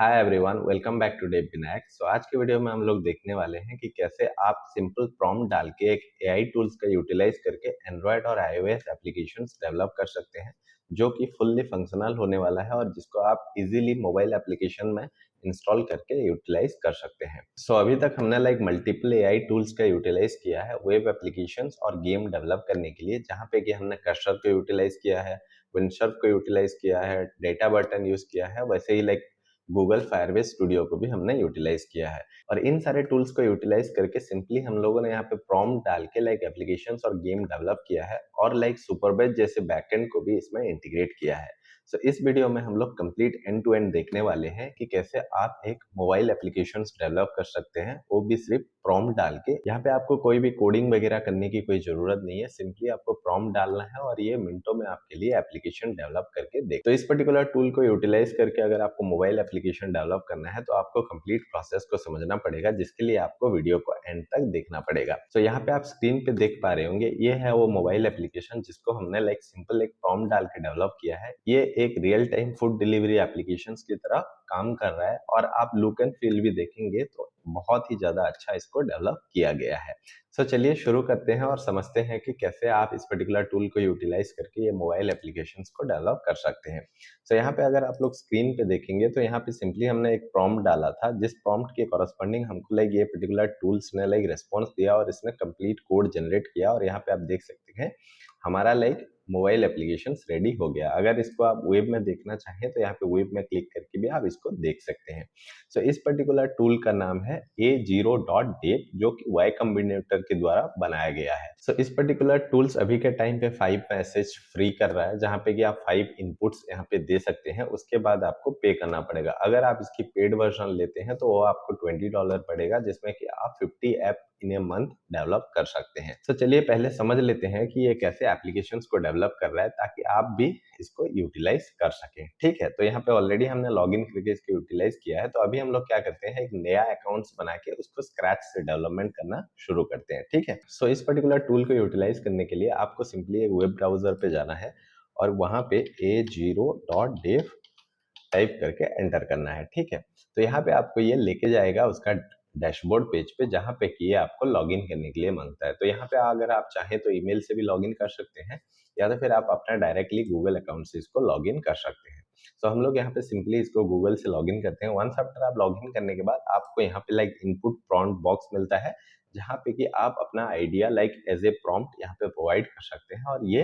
Hi everyone, welcome back to Dev Vinayak. आज के video में हम लोग देखने वाले हैं कि कैसे आप सिंपल प्रॉम्प्ट डाल के एक एआई टूल्स का यूटिलाइज करके एंड्रॉयड और आईओएस एप्लीकेशंस डेवलप कर सकते हैं, जो कि फुल्ली फंक्शनल होने वाला है और जिसको आप इजीली मोबाइल एप्लीकेशन में इंस्टॉल करके यूटिलाइज कर सकते हैं। अभी तक हमने मल्टीपल एआई टूल्स का यूटिलाइज किया है वेब एप्लीकेशंस और गेम डेवलप करने के लिए, जहाँ पे कि हमने कर्सर को यूटिलाइज किया है, विंडसर्फ को यूटिलाइज किया है, डेटा बटन यूज किया है। वैसे ही गूगल फायरबेस स्टूडियो को भी हमने यूटिलाइज किया है। और इन सारे टूल्स को यूटिलाइज करके सिंपली हम लोगों ने यहाँ पे प्रॉम्प्ट डाल के एप्लीकेशंस और गेम डेवलप किया है और सुपरबेज जैसे बैकएंड को भी इसमें इंटीग्रेट किया है। इस वीडियो में हम लोग कंप्लीट एंड टू एंड देखने वाले हैं कि कैसे आप एक मोबाइल एप्लीकेशंस डेवलप कर सकते हैं, वो भी सिर्फ प्रॉम्प्ट डाल के। यहाँ पे आपको कोई भी कोडिंग वगैरह करने की कोई जरूरत नहीं है, सिंपली आपको प्रॉम्प्ट डालना है और ये मिनटों में आपके लिए एप्लीकेशन डेवलप करके दे। इस पर्टिकुलर टूल को यूटिलाइज करके अगर आपको मोबाइल एप्लीकेशन डेवलप करना है तो आपको कंप्लीट प्रोसेस को समझना पड़ेगा, जिसके लिए आपको वीडियो को एंड तक देखना पड़ेगा। यहाँ पे आप स्क्रीन पे देख पा रहे होंगे, ये है वो मोबाइल एप्लीकेशन जिसको हमने सिंपल एक प्रॉम्प्ट डाल के डेवलप किया है। ये एक real time food delivery application की तरह काम कर रहा है और आप लुक एंड फील भी देखेंगे तो बहुत ही ज्यादा अच्छा इसको डेवलप किया गया है। चलिए शुरू करते हैं और समझते हैं कि कैसे आप इस पर्टिकुलर टूल को यूटिलाइज करके ये मोबाइल एप्लीकेशंस को डेवलप कर सकते हैं। यहाँ पे अगर आप लोग स्क्रीन पे देखेंगे तो यहाँ पे सिंपली हमने एक प्रॉम्प्ट डाला था, जिस प्रॉम्प्ट के कॉरस्पॉन्डिंग हमको ये पर्टिकुलर टूल्स ने रिस्पॉन्स दिया और इसने कंप्लीट कोड जनरेट किया। और यहाँ पे आप देख सकते हैं हमारा मोबाइल एप्लीकेशन रेडी हो गया। अगर इसको आप वेब में देखना चाहें तो यहाँ पे वेब में क्लिक करके भी आप इसको देख सकते हैं। इस पर्टिकुलर टूल का नाम है A0.dev, जो कि वाई कॉम्बिनेटर के द्वारा बनाया गया है। इस पर्टिकुलर टूल्स अभी के टाइम पे 5 मैसेज फ्री कर रहा है, जहाँ पे कि आप 5 इनपुट्स यहाँ पे दे सकते हैं। उसके बाद आपको पे करना पड़ेगा। अगर आप इसकी पेड वर्जन लेते हैं तो वो आपको $20 पड़ेगा, जिसमें कि आप 50 app in a month develop कर सकते हैं। चलिए पहले समझ लेते हैं कि ये कैसे एप्लीकेशंस को डेवलप कर रहा है, ताकि आप भी इसको यूटिलाइज कर सकें। ठीक है, तो यहाँ पे ऑलरेडी हमने लॉगिन करके इसको यूटिलाइज किया है। तो अभी हम लोग क्या करते हैं, एक नया अकाउंट्स बना के उसको स्क्रैच से डेवलपमेंट करना शुरू करते हैं। ठीक है, इस पर्टिकुलर टूल को यूटिलाइज करने के लिए आपको सिंपली एक वेब ब्राउजर पे जाना है और वहां पे A0.dev टाइप करके एंटर करना है। ठीक है, तो यहाँ पे आपको ये लेके जाएगा उसका डैशबोर्ड पेज पे, जहाँ पे कि ये आपको लॉगिन करने के लिए मांगता है। तो यहाँ पे अगर आप चाहें तो ईमेल से भी लॉगिन कर सकते हैं, या तो फिर आप अपना डायरेक्टली गूगल अकाउंट से इसको लॉगिन कर सकते हैं। हम लोग यहाँ पे सिंपली इसको गूगल से लॉगिन करते हैं। वंस आफ्टर आप लॉगिन करने के बाद आपको यहाँ पे इनपुट प्रॉम्प्ट बॉक्स मिलता है, जहाँ पे कि आप अपना आइडिया एज ए प्रॉम्प्ट यहाँ पे प्रोवाइड कर सकते हैं और ये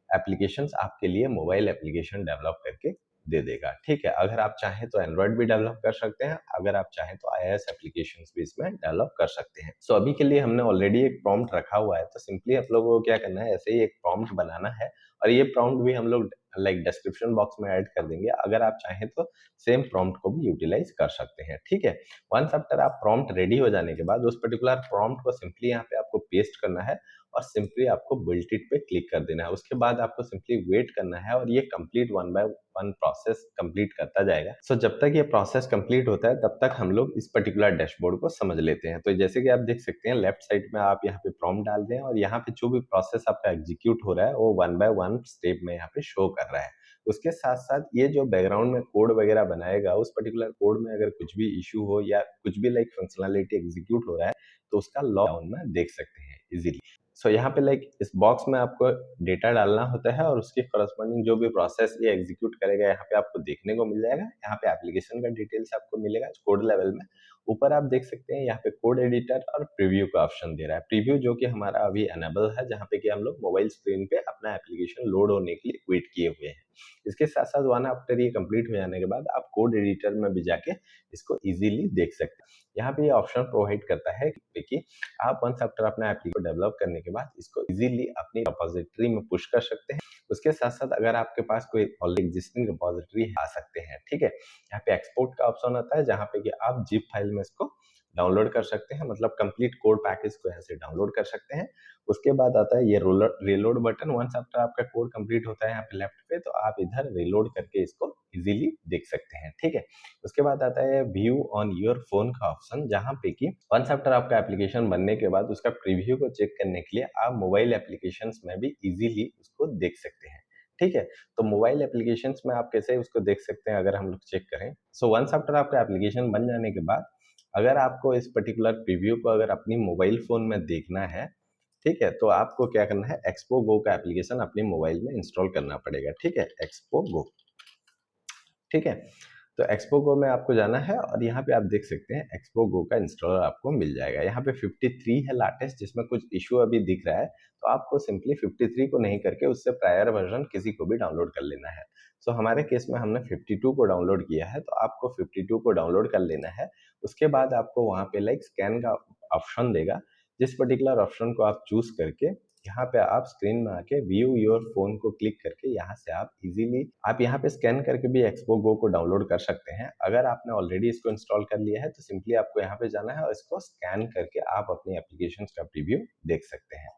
एप्लीकेशंस आपके लिए मोबाइल एप्लीकेशन डेवलप करके दे देगा। ठीक है, अगर आप चाहें तो एंड्रॉइड भी डेवलप कर सकते हैं, अगर आप चाहें तो आईओएस एप्लीकेशंस भी इसमें डेवलप कर सकते हैं। अभी के लिए हमने ऑलरेडी एक प्रॉम्प्ट रखा हुआ है, तो सिंपली आप लोगों को क्या करना है, ऐसे ही एक प्रॉम्प्ट बनाना है और ये प्रॉम्प्ट भी हम लोग डिस्क्रिप्शन बॉक्स में ऐड कर देंगे। अगर आप चाहें तो सेम प्रॉम्प्ट को भी यूटिलाइज कर सकते हैं। ठीक है, वंस आफ्टर आप प्रॉम्प्ट रेडी हो जाने के बाद उस पर्टिकुलर प्रॉम्प्ट को सिंपली यहाँ पे आपको पेस्ट करना है और सिंपली आपको बिल्ट इट पे क्लिक कर देना है। उसके बाद आपको सिंपली वेट करना है और ये complete one by one process complete करता जाएगा। जब तक ये प्रोसेस कंप्लीट होता है तब तक हम लोग इस पर्टिकुलर डैशबोर्ड को समझ लेते हैं। तो जैसे कि आप देख सकते हैं, लेफ्ट साइड में आप यहाँ पे प्रॉम्प्ट डाल दें और यहाँ पे जो भी प्रोसेस आपका एग्जीक्यूट हो रहा है वो वन बाय वन स्टेप में यहाँ पे शो कर रहा है। उसके साथ साथ ये जो बैकग्राउंड में कोड वगैरह बनाएगा, उस पर्टिकुलर कोड में अगर कुछ भी इश्यू हो या कुछ भी फंक्शनलिटी एग्जीक्यूट हो रहा है तो उसका लॉग डाउन में देख सकते हैं इजीली। यहाँ पे इस बॉक्स में आपको डेटा डालना होता है और उसके करस्पॉन्डिंग जो भी प्रोसेस ये एग्जीक्यूट करेगा यहाँ पे आपको देखने को मिल जाएगा। यहाँ पे एप्लीकेशन का डिटेल्स आपको मिलेगा कोड लेवल में। ऊपर आप देख सकते हैं यहाँ पे कोड एडिटर और प्रीव्यू का ऑप्शन दे रहा है। प्रीव्यू जो कि हमारा अभी एनेबल है, जहाँ पे कि हम लोग मोबाइल स्क्रीन पे अपना एप्लीकेशन लोड होने के लिए वेट किए हुए हैं। इसके साथ साथ वन आफ्टर ये कंप्लीट हो जाने के बाद आप कोड एडिटर में भी जाके इसको इजीली देख सकते हैं। यहाँ पे ये ऑप्शन प्रोवाइड करता है कि आप वंस आफ्टर अपना एप्लीकेशन डेवलप करने के बाद इसको इजीली अपनी रिपोजिटरी में पुश कर सकते हैं। उसके साथ साथ अगर आपके पास कोई ऑलरेडी एग्जिस्टिंग रिपोजिटरी आ सकते हैं। ठीक है, यहाँ पे एक्सपोर्ट का ऑप्शन आता है, जहाँ पे कि आप जिप फाइल में इसको डाउनलोड कर सकते हैं, मतलब कंप्लीट कोड पैकेज को यहाँ से डाउनलोड कर सकते हैं। उसके बाद आता है ये रीलोड बटन। वंस आफ्टर आपका कोड कंप्लीट होता है यहाँ पे लेफ्ट पे, तो आप इधर रीलोड करके इसको इजीली देख सकते हैं। ठीक है, उसके बाद आता है व्यू ऑन योर फोन का ऑप्शन, जहाँ पे कि वंस आफ्टर आपका एप्लीकेशन बनने के बाद उसका प्रीव्यू को चेक करने के लिए आप मोबाइल एप्लीकेशंस में भी इजीली उसको देख सकते हैं। ठीक है? तो मोबाइल एप्लीकेशंस में आप कैसे उसको देख सकते हैं अगर हम लोग चेक करें। सो वन्स आफ्टर आपका एप्लीकेशन बन जाने के बाद अगर आपको इस पर्टिकुलर प्रीव्यू को अगर अपनी मोबाइल फ़ोन में देखना है, ठीक है? तो आपको क्या करना है, एक्सपो गो का एप्लीकेशन अपने मोबाइल में इंस्टॉल करना पड़ेगा, ठीक है? एक्सपो गो, ठीक है? तो एक्सपो गो में आपको जाना है और यहाँ पे आप देख सकते हैं एक्सपो गो का इंस्टॉलर आपको मिल जाएगा। यहाँ पे 53 है लेटेस्ट जिसमें कुछ इश्यू अभी दिख रहा है, तो आपको सिंपली 53 को नहीं करके उससे प्रायर वर्ज़न किसी को भी डाउनलोड कर लेना है। सो हमारे केस में हमने 52 को डाउनलोड किया है, तो आपको 52 को डाउनलोड कर लेना है। उसके बाद आपको वहाँ पे लाइक स्कैन का ऑप्शन देगा, जिस पर्टिकुलर ऑप्शन को आप चूज़ करके यहाँ पे आप स्क्रीन में आके व्यू योर फ़ोन को क्लिक करके यहाँ से आप इज़िली आप यहाँ पे स्कैन करके भी एक्सपो गो को डाउनलोड कर सकते हैं। अगर आपने ऑलरेडी इसको इंस्टॉल कर लिया है तो सिंपली आपको यहाँ पे जाना है और इसको स्कैन करके आप अपनी एप्लीकेशंस का प्रीव्यू देख सकते हैं।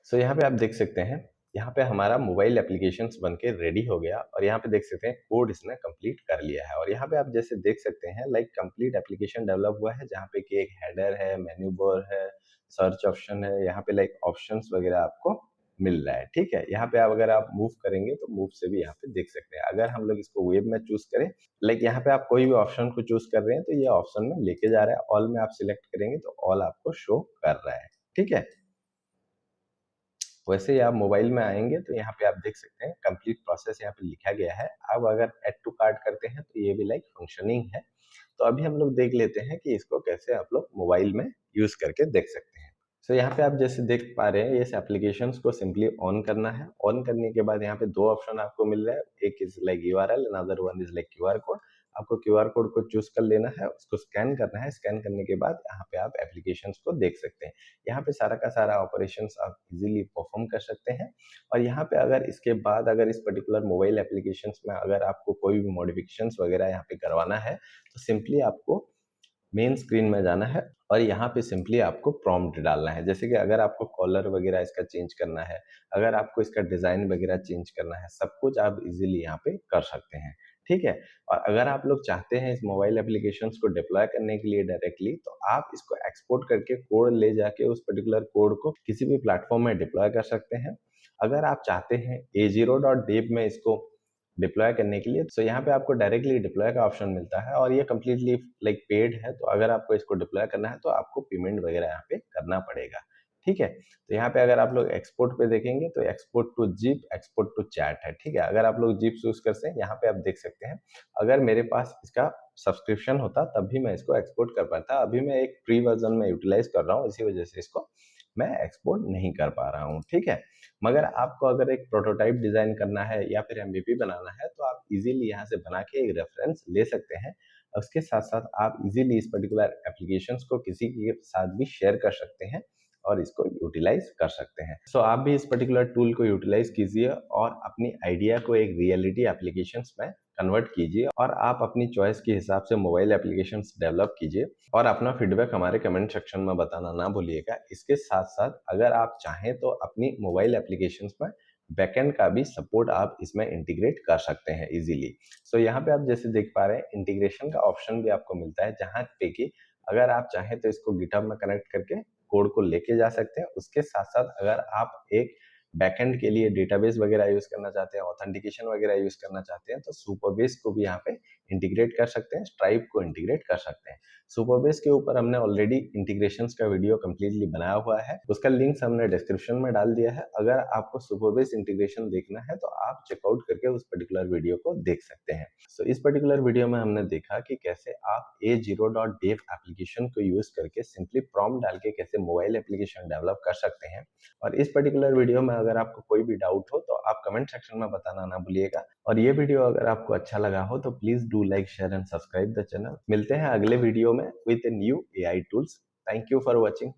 सो यहाँ पे आप देख सकते हैं, यहाँ पे हमारा मोबाइल एप्लीकेशंस बन के रेडी हो गया और यहाँ पे देख सकते हैं कोड इसने कंप्लीट कर लिया है और यहाँ पे आप जैसे देख सकते हैं लाइक कंप्लीट एप्लीकेशन डेवलप हुआ है जहाँ पे कि एक हेडर है, मेन्यू बार है, सर्च ऑप्शन है, यहाँ पे लाइक ऑप्शंस वगैरह आपको मिल रहा है, ठीक है? यहाँ पे आप अगर आप मूव करेंगे तो मूव से भी यहाँ पे देख सकते हैं। अगर हम लोग इसको वेब में चूज़ करें, लाइक यहाँ पे आप कोई भी ऑप्शन को चूज़ कर रहे हैं तो ये ऑप्शन में लेके जा रहा है, ऑल में आप सिलेक्ट करेंगे तो ऑल आपको शो कर रहा है, ठीक है? वैसे ही आप मोबाइल में आएँगे तो यहाँ पे आप देख सकते हैं कंप्लीट प्रोसेस यहाँ पे लिखा गया है। अब अगर ऐड टू कार्ट करते हैं तो ये भी लाइक फंक्शनिंग है। तो अभी हम लोग देख लेते हैं कि इसको कैसे आप लोग मोबाइल में यूज़ करके देख सकते हैं। सो यहाँ पे आप जैसे देख पा रहे हैं इस एप्लीकेशंस को सिंपली ऑन करना है। ऑन करने के बाद यहाँ पे 2 ऑप्शन आपको मिल रहा है। एक is like URL, another one is like QR code. आपको क्यूआर कोड को चूज़ कर लेना है, उसको स्कैन करना है। स्कैन करने के बाद यहाँ पे आप एप्लीकेशंस को देख सकते हैं। यहाँ पे सारा का सारा ऑपरेशंस आप इज़िली परफ़ॉर्म कर सकते हैं और यहाँ पे अगर इसके बाद अगर इस पर्टिकुलर मोबाइल एप्लीकेशंस में अगर आपको कोई भी मॉडिफ़िकेशंस वगैरह यहाँ पे करवाना है, तो सिंपली आपको मेन स्क्रीन में जाना है और यहाँ पे सिंपली आपको प्रॉम्प्ट डालना है। जैसे कि अगर आपको कलर वगैरह इसका चेंज करना है, अगर आपको इसका डिज़ाइन वगैरह चेंज करना है, सब कुछ आप इज़िली यहाँ पे कर सकते हैं, ठीक है? और अगर आप लोग चाहते हैं इस मोबाइल एप्लीकेशंस को डिप्लॉय करने के लिए डायरेक्टली, तो आप इसको एक्सपोर्ट करके कोड ले जाके उस पर्टिकुलर कोड को किसी भी प्लेटफ़ॉर्म में डिप्लॉय कर सकते हैं। अगर आप चाहते हैं a0.dev में इसको डिप्लॉय करने के लिए, सो यहाँ पे आपको डायरेक्टली डिप्लॉय का ऑप्शन मिलता है और ये कंप्लीटली लाइक पेड है, तो अगर आपको इसको डिप्लॉय करना है तो आपको पेमेंट वगैरह यहाँ पे करना पड़ेगा, ठीक है? तो यहाँ पे अगर आप लोग एक्सपोर्ट पे देखेंगे तो export to zip, export to chat है, ठीक है? अगर आप लोग ज़िप चूज़ करते हैं, यहाँ पे आप देख सकते हैं, अगर मेरे पास इसका सब्सक्रिप्शन होता तब भी मैं इसको एक्सपोर्ट कर पाता। अभी मैं एक फ्री वर्ज़न में यूटिलाइज़ कर रहा हूँ, इसी वजह से इसको मैं एक्सपोर्ट नहीं कर पा रहा हूँ, ठीक है? मगर आपको अगर एक प्रोटोटाइप डिज़ाइन करना है या फिर एमवीपी बनाना है तो आप इज़िली यहाँ से बना के एक रेफ़रेंस ले सकते हैं। उसके साथ-साथ आप इज़िली इस पर्टिकुलर एप्लीकेशंस को किसी के साथ भी शेयर कर सकते हैं और इसको यूटिलाइज़ कर सकते हैं। सो आप भी इस पर्टिकुलर टूल को यूटिलाइज़ कीजिए और अपनी आइडिया को एक रियलिटी एप्लीकेशंस में कन्वर्ट कीजिए और आप अपनी चॉइस के हिसाब से मोबाइल एप्लीकेशंस डेवलप कीजिए और अपना फीडबैक हमारे कमेंट सेक्शन में बताना ना भूलिएगा। इसके साथ-साथ अगर आप चाहें तो अपनी मोबाइल एप्लीकेशंस में बैकएंड का भी सपोर्ट आप इसमें इंटीग्रेट कर सकते हैं इज़िली। सो यहाँ पे आप जैसे देख पा रहे हैं इंटीग्रेशन का ऑप्शन भी आपको मिलता है जहाँ पे कि अगर आप चाहें तो इसको गिटहब में कनेक्ट करके कोड को लेके जा सकते हैं। उसके साथ-साथ अगर आप एक बैकएंड के लिए डेटाबेस वगैरह यूज़ करना चाहते हैं, ऑथेंटिकेशन वगैरह यूज़ करना चाहते हैं, तो सुपरबेस को भी यहाँ पे इंटीग्रेट कर सकते हैं, स्ट्राइप को इंटीग्रेट कर सकते हैं। सुपरबेस के ऊपर हमने ऑलरेडी इंटीग्रेशंस का वीडियो कंप्लीटली बनाया हुआ है, उसका लिंक्स हमने डिस्क्रिप्शन में डाल दिया है। अगर आपको सुपरबेस इंटीग्रेशन देखना है, तो आप चेकआउट करके उस पर्टिकुलर वीडियो को देख सकते हैं। सो इस पर्टिकुलर वीडियो में हमने देखा कि कैसे आप a0.dev एप्लीकेशन को यूज़ करके सिंपली प्रॉम्प्ट डाल के कैसे मोबाइल एप्लीकेशन डेवलप कर सकते हैं और इस पर्टिकुलर वीडियो में अगर आपको कोई भी डाउट हो तो आप कमेंट सेक्शन में बताना ना भूलिएगा और ये वीडियो अगर आपको अच्छा लगा हो तो please do like share and subscribe the channel. मिलते हैं अगले वीडियो में with new AI tools. Thank you for watching.